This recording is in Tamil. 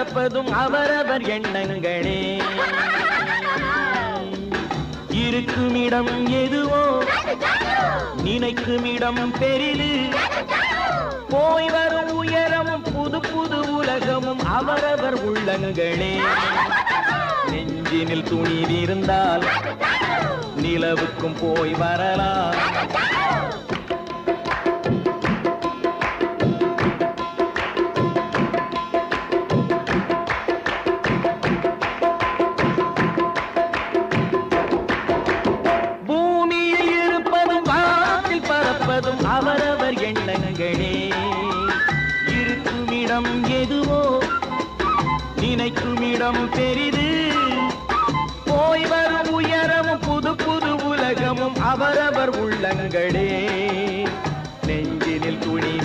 பறப்பதும் அவரவர் எண்ணங்களே. இருக்குமிடம் எதுவோ நினைக்குமிடம் பெரிது. போய் வரும் உயரமும் புது புது உலகமும் அவரவர் உள்ளங்களே. நெஞ்சினில் துணிவிருந்தால் நிலவுக்கும் போய் வரலாம். பூமியில் இருப்பதும் வானத்தில் பறப்பதும் அவரவர் எண்ணங்களே. இருக்குமிடம் எதுவோ நினைக்குமிடம் பெரிது. போய் வரும் உயரமும் புது புது உலகமும் அவரவர் உள்ளங்களே. நெஞ்சினில் துணிவி